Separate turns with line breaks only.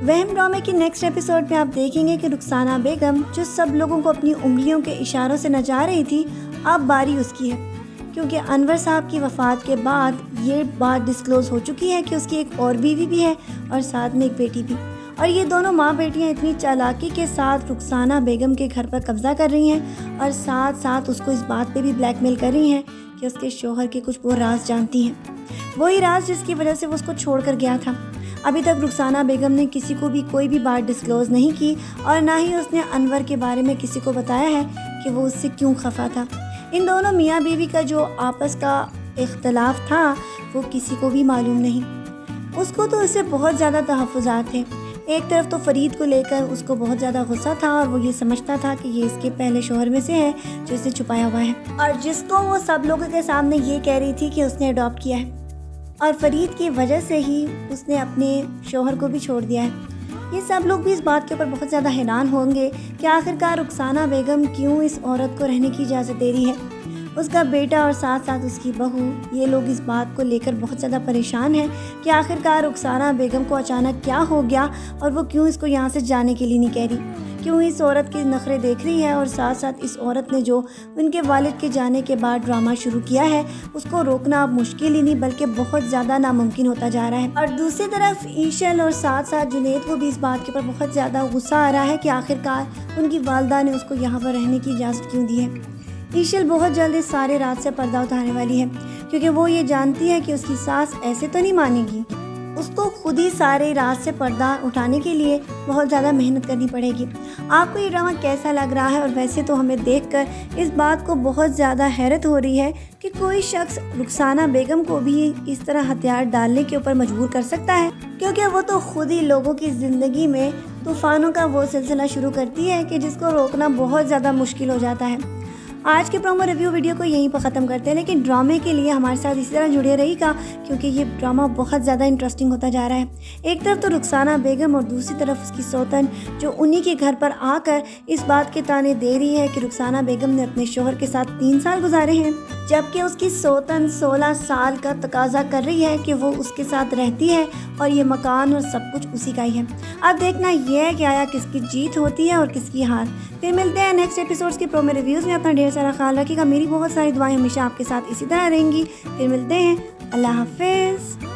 وہم ڈرامے کی نیکسٹ ایپیسوڈ میں آپ دیکھیں گے کہ رخسانہ بیگم جو سب لوگوں کو اپنی انگلیوں کے اشاروں سے نچا رہی تھی، اب باری اس کی ہے، کیونکہ انور صاحب کی وفات کے بعد یہ بات ڈسکلوز ہو چکی ہے کہ اس کی ایک اور بیوی بھی ہے اور ساتھ میں ایک بیٹی بھی، اور یہ دونوں ماں بیٹیاں اتنی چالاکی کے ساتھ رخسانہ بیگم کے گھر پر قبضہ کر رہی ہیں اور ساتھ ساتھ اس کو اس بات پہ بھی بلیک میل کر رہی ہیں کہ اس کے شوہر کے کچھ وہ راز جانتی ہیں، وہی راز جس کی وجہ سے وہ اس کو چھوڑ کر گیا تھا۔ ابھی تک رخسانہ بیگم نے کسی کو بھی کوئی بھی بات ڈسکلوز نہیں کی اور نہ ہی اس نے انور کے بارے میں کسی کو بتایا ہے کہ وہ اس سے کیوں خفا تھا۔ ان دونوں میاں بیوی کا جو آپس کا اختلاف تھا وہ کسی کو بھی معلوم نہیں۔ اس کو تو اس سے بہت زیادہ تحفظات تھے، ایک طرف تو فرید کو لے کر اس کو بہت زیادہ غصہ تھا اور وہ یہ سمجھتا تھا کہ یہ اس کے پہلے شوہر میں سے ہے جو اسے چھپایا ہوا ہے اور جس کو وہ سب لوگوں کے سامنے یہ کہہ رہی تھی کہ اس نے اڈاپٹ کیا ہے، اور فرید کی وجہ سے ہی اس نے اپنے شوہر کو بھی چھوڑ دیا ہے۔ یہ سب لوگ بھی اس بات کے اوپر بہت زیادہ حیران ہوں گے کہ آخرکار رخسانہ بیگم کیوں اس عورت کو رہنے کی اجازت دے رہی ہے۔ اس کا بیٹا اور ساتھ ساتھ اس کی بہو، یہ لوگ اس بات کو لے کر بہت زیادہ پریشان ہیں کہ آخرکار رخسانہ بیگم کو اچانک کیا ہو گیا اور وہ کیوں اس کو یہاں سے جانے کے لیے نہیں کہہ رہی، کیوں اس عورت کے نخرے دیکھ رہی ہے، اور ساتھ ساتھ اس عورت نے جو ان کے والد کے جانے کے بعد ڈرامہ شروع کیا ہے اس کو روکنا اب مشکل ہی نہیں بلکہ بہت زیادہ ناممکن ہوتا جا رہا ہے۔ اور دوسری طرف ایشل اور ساتھ ساتھ جنید کو بھی اس بات کے اوپر بہت زیادہ غصہ آ رہا ہے کہ آخرکار ان کی والدہ نے اس کو یہاں پر رہنے کی اجازت کیوں دی ہے۔ ایشل بہت جلد اس سارے رات سے پردہ اٹھانے والی ہے کیونکہ وہ یہ جانتی ہے کہ اس کی ساس ایسے تو نہیں مانے گی، اس کو خود ہی سارے رات سے پردہ اٹھانے کے لیے بہت زیادہ محنت کرنی پڑے گی۔ آپ کو یہ ڈرامہ کیسا لگ رہا ہے؟ اور ویسے تو ہمیں دیکھ کر اس بات کو بہت زیادہ حیرت ہو رہی ہے کہ کوئی شخص رخسانہ بیگم کو بھی اس طرح ہتھیار ڈالنے کے اوپر مجبور کر سکتا ہے، کیونکہ وہ تو خود ہی لوگوں کی زندگی میں طوفانوں کا وہ سلسلہ شروع کرتی ہے کہ جس کو روکنا بہت زیادہ مشکل ہو جاتا ہے۔ آج کے پرومو ریویو ویڈیو کو یہیں پر ختم کرتے ہیں، لیکن ڈرامے کے لیے ہمارے ساتھ اسی طرح جڑے رہی گا کیونکہ یہ ڈرامہ بہت زیادہ انٹرسٹنگ ہوتا جا رہا ہے۔ ایک طرف تو رخسانہ بیگم اور دوسری طرف اس کی سوتن جو انہی کے گھر پر آ کر اس بات کے تانے دے رہی ہے کہ رخسانہ بیگم نے اپنے شوہر کے ساتھ 3 سال گزارے ہیں، جبکہ اس کی سوتن 16 سال کا تقاضا کر رہی ہے کہ وہ اس کے ساتھ رہتی ہے اور یہ مکان اور سب کچھ اسی کا ہی ہے۔ اب دیکھنا یہ ہے کہ آیا کس کی جیت ہوتی ہے اور کس کی ہار۔ پھر ملتے ہیں نیکسٹ ایپیسوڈز کے پرومو ریویوز میں۔ اپنا ڈھیر سارا خیال رکھیے گا، میری بہت ساری دعائیں ہمیشہ آپ کے ساتھ اسی طرح رہیں گی۔ پھر ملتے ہیں، اللہ حافظ۔